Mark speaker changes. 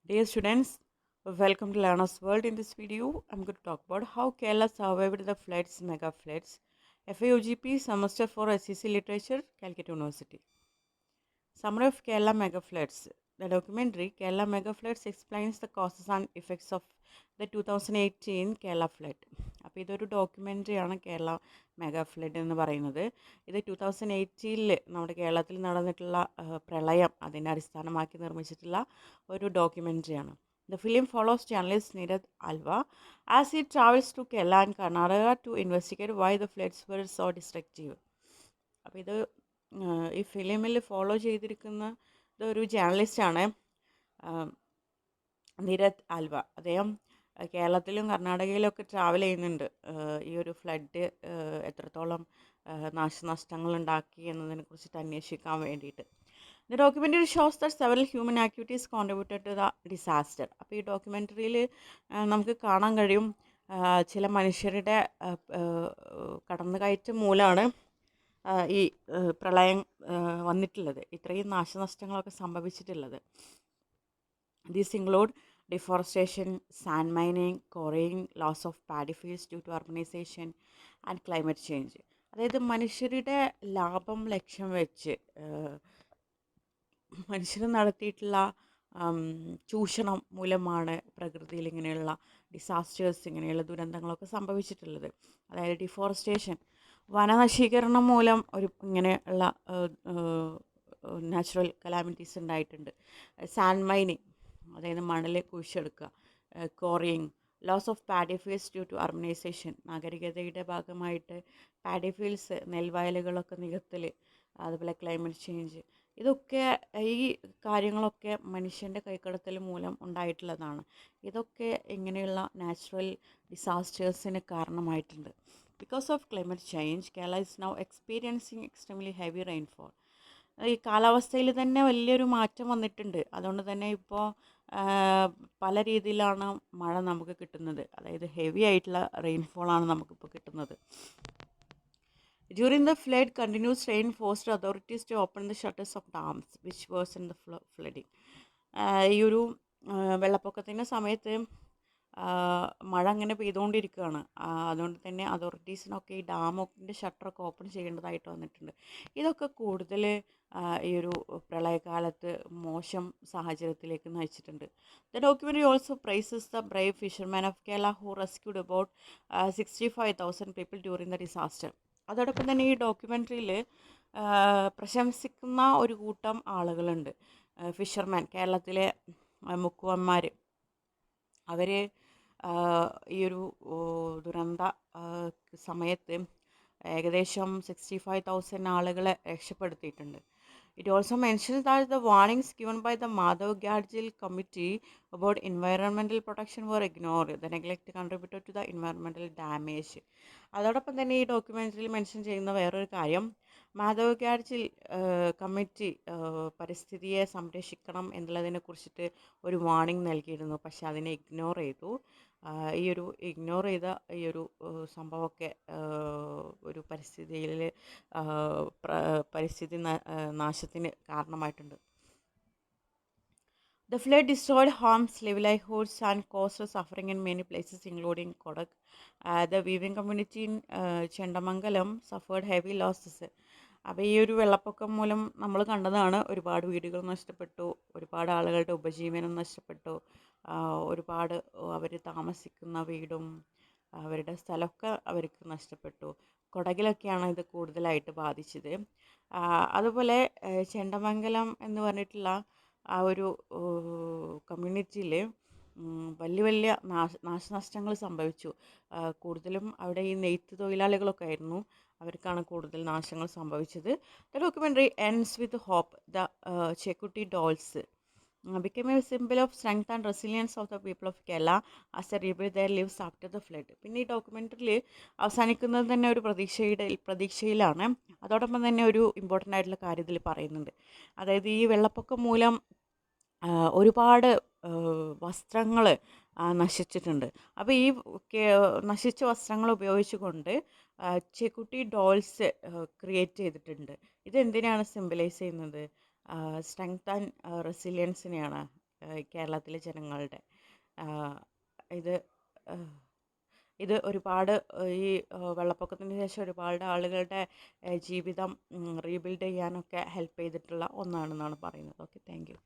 Speaker 1: Dear students, welcome to Learner's World. In this video, I'm going to talk about how Kerala survived the floods, mega floods. FAUGP Semester 4 SEC Literature, Calicut University. Summary of Kerala mega floods. The documentary Kerala mega floods explains the causes and effects of the 2018 Kerala flood. അപ്പോൾ ഇതൊരു ഡോക്യുമെൻ്ററിയാണ് Kerala mega flood എന്ന് പറയുന്നത്. ഇത് 2018 നമ്മുടെ കേരളത്തിൽ നടന്നിട്ടുള്ള പ്രളയം അതിനെ അടിസ്ഥാനമാക്കി നിർമ്മിച്ചിട്ടുള്ള ഒരു ഡോക്യുമെൻ്ററിയാണ്. The film follows journalist Neeraj Alva as he travels to Kerala and Karnataka to investigate why the floods were so destructive. അപ്പോൾ ഇത് ഈ ഫിലിമിൽ ഫോളോ ചെയ്തിരിക്കുന്ന ഇതൊരു ജേർണലിസ്റ്റാണ് നീരജ് ആൽവ. അദ്ദേഹം കേരളത്തിലും കർണാടകയിലൊക്കെ ട്രാവൽ ചെയ്യുന്നുണ്ട് ഈ ഒരു ഫ്ലഡ് എത്രത്തോളം നാശനഷ്ടങ്ങൾ ഉണ്ടാക്കി എന്നതിനെ കുറിച്ചിട്ട് അന്വേഷിക്കാൻ വേണ്ടിയിട്ട്. The documentary shows that several human activities contributed to the disaster. അപ്പോൾ ഈ ഡോക്യുമെൻ്ററിയിൽ നമുക്ക് കാണാൻ കഴിയും ചില മനുഷ്യരുടെ കടന്നുകയറ്റം മൂലമാണ് ഈ പ്രളയം വന്നിട്ടുള്ളത്, ഇത്രയും നാശനഷ്ടങ്ങളൊക്കെ സംഭവിച്ചിട്ടുള്ളത്. These include deforestation, sand mining, quarrying, loss of paddy fields due to urbanization and climate change. അതായത് മനുഷ്യരുടെ ലാഭം ലക്ഷ്യം വെച്ച് മനുഷ്യർ നടത്തിയിട്ടുള്ള ചൂഷണം മൂലമാണ് പ്രകൃതിയിൽ ഇങ്ങനെയുള്ള ഡിസാസ്റ്റേഴ്സ്, ഇങ്ങനെയുള്ള ദുരന്തങ്ങളൊക്കെ സംഭവിച്ചിട്ടുള്ളത്. അതായത് ഡിഫോറസ്റ്റേഷൻ, വനനശീകരണം മൂലം ഇങ്ങനെയുള്ള നാച്ചുറൽ കലാമിറ്റീസ് ഉണ്ടായിട്ടുണ്ട്. സാൻഡ് മൈനിങ്, അതായത് മണൽ കുഴിച്ചെടുക്കുക. Quarrying, loss of paddy fields due to urbanisation, നാഗരികതയുടെ ഭാഗമായിട്ട് പാഡി ഫീൽഡ്സ് നെൽവയലുകളൊക്കെ നികത്തൽ, അതുപോലെ ക്ലൈമറ്റ് ചേഞ്ച്, ഇതൊക്കെ ഈ കാര്യങ്ങളൊക്കെ മനുഷ്യൻ്റെ കൈക്കടത്തൽ മൂലം ഉണ്ടായിട്ടുള്ളതാണ്. ഇതൊക്കെ ഇങ്ങനെയുള്ള നാച്ചുറൽ ഡിസാസ്റ്റേഴ്സിന് കാരണമായിട്ടുണ്ട്. Because of climate change Kerala is now experiencing extremely heavy rainfall. ഈ കാലാവസ്ഥയിൽ തന്നെ വലിയൊരു മാറ്റം വന്നിട്ടുണ്ട്. അതുകൊണ്ട് തന്നെ ഇപ്പോൾ പല രീതിയിലാണ് മഴ നമുക്ക് കിട്ടുന്നത്. അതായത് ഹെവി ആയിട്ടുള്ള റെയിൻഫോളാണ് നമുക്കിപ്പോൾ കിട്ടുന്നത്. During the flood, continuous rain forced authorities to open the shutters of dams, which worsened the flooding. ഈ ഒരു വെള്ളപ്പൊക്കത്തിൻ്റെ സമയത്ത് മഴ അങ്ങനെ പെയ്തുകൊണ്ടിരിക്കുകയാണ്. അതുകൊണ്ട് തന്നെ അതോറിറ്റീസിനൊക്കെ ഈ ഡാമൊക്കെ ഷട്ടറൊക്കെ ഓപ്പൺ ചെയ്യേണ്ടതായിട്ട് വന്നിട്ടുണ്ട്. ഇതൊക്കെ കൂടുതൽ ഈ ഒരു പ്രളയകാലത്ത് മോശം സാഹചര്യത്തിലേക്ക് നയിച്ചിട്ടുണ്ട്. The documentary also praises the brave fisherman of Kerala who rescued about 65,000 people during the disaster. അതോടൊപ്പം തന്നെ ഈ ഡോക്യുമെൻ്ററിയിൽ പ്രശംസിക്കുന്ന ഒരു കൂട്ടം ആളുകളുണ്ട്. ഫിഷർമാൻ, കേരളത്തിലെ മുക്കുവന്മാർ, അവർ ഈ ഒരു ദുരന്ത സമയത്ത് ഏകദേശം 65,000 ആളുകളെ രക്ഷപ്പെടുത്തിയിട്ടുണ്ട്. It also mentions that the warnings given by the Madhav Gadgil Committee about environmental protection were ignored. The neglect contributed to the environmental damage. അതോടൊപ്പം തന്നെ ഈ ഡോക്യുമെൻ്ററിയിൽ മെൻഷൻ ചെയ്യുന്ന വേറൊരു കാര്യം, മാധവ് ഗാഡ്ജിൽ കമ്മിറ്റി പരിസ്ഥിതിയെ സംരക്ഷിക്കണം എന്നുള്ളതിനെ കുറിച്ചിട്ട് ഒരു വാർണിംഗ് നൽകിയിരുന്നു. പക്ഷെ അതിനെ ഇഗ്നോർ ചെയ്തു. ഈ ഒരു ഇഗ്നോർ ചെയ്ത ഈ ഒരു സംഭവമൊക്കെ ഒരു പരിസ്ഥിതി നാശത്തിന് കാരണമായിട്ടുണ്ട്. The flood destroyed homes, livelihoods and caused suffering in many places including Kodak. The weaving community in Chendamangalam suffered heavy losses. അപ്പോൾ ഈ ഒരു വെള്ളപ്പൊക്കം മൂലം നമ്മൾ കണ്ടതാണ്, ഒരുപാട് വീടുകൾ നഷ്ടപ്പെട്ടു, ഒരുപാട് ആളുകളുടെ ഉപജീവനം നഷ്ടപ്പെട്ടു, ഒരുപാട് അവർ താമസിക്കുന്ന വീടും അവരുടെ സ്ഥലമൊക്കെ അവർക്ക് നഷ്ടപ്പെട്ടു. കൊടകിലൊക്കെയാണ് ഇത് കൂടുതലായിട്ട് ബാധിച്ചത്. അതുപോലെ ചെണ്ടമംഗലം എന്ന് പറഞ്ഞിട്ടുള്ള ആ ഒരു കമ്മ്യൂണിറ്റിയിൽ വലിയ നാശനഷ്ടങ്ങൾ സംഭവിച്ചു. കൂടുതലും അവിടെ ഈ നെയ്ത്ത് തൊഴിലാളികളൊക്കെ ആയിരുന്നു, അവർക്കാണ് കൂടുതൽ നാശങ്ങൾ സംഭവിച്ചത്. The documentary ends with hope. The Chekutty dolls became a symbol of strength and resilience of the people of Kerala as they rebuilt their lives after the flood. പിന്നെ ഈ ഡോക്യുമെൻ്ററിയിൽ അവസാനിക്കുന്നത് തന്നെ ഒരു പ്രതീക്ഷയിലാണ്. അതോടൊപ്പം തന്നെ ഒരു ഇമ്പോർട്ടൻ്റ് ആയിട്ടുള്ള കാര്യം ഇതിൽ പറയുന്നുണ്ട്. അതായത് ഈ വെള്ളപ്പൊക്കം മൂലം ഒരുപാട് വസ്ത്രങ്ങൾ നശിച്ചിട്ടുണ്ട്. അപ്പോൾ ഈ നശിച്ച വസ്ത്രങ്ങൾ ഉപയോഗിച്ചുകൊണ്ട് ചെക്കുട്ടി ഡോൾസ് ക്രിയേറ്റ് ചെയ്തിട്ടുണ്ട്. ഇതെന്തിനാണ് സിംബലൈസ് ചെയ്യുന്നത്? സ്ട്രെങ്ത് ആൻഡ് റെസിലിയൻസിനെയാണ് കേരളത്തിലെ ജനങ്ങളുടെ. ഇത് ഇത് ഒരുപാട് ഈ വെള്ളപ്പൊക്കത്തിന് ശേഷം ഒരുപാട് ആളുകളുടെ ജീവിതം റീബിൽഡ് ചെയ്യാനൊക്കെ ഹെൽപ്പ് ചെയ്തിട്ടുള്ള ഒന്നാണെന്നാണ് പറയുന്നത്. Okay, thank you.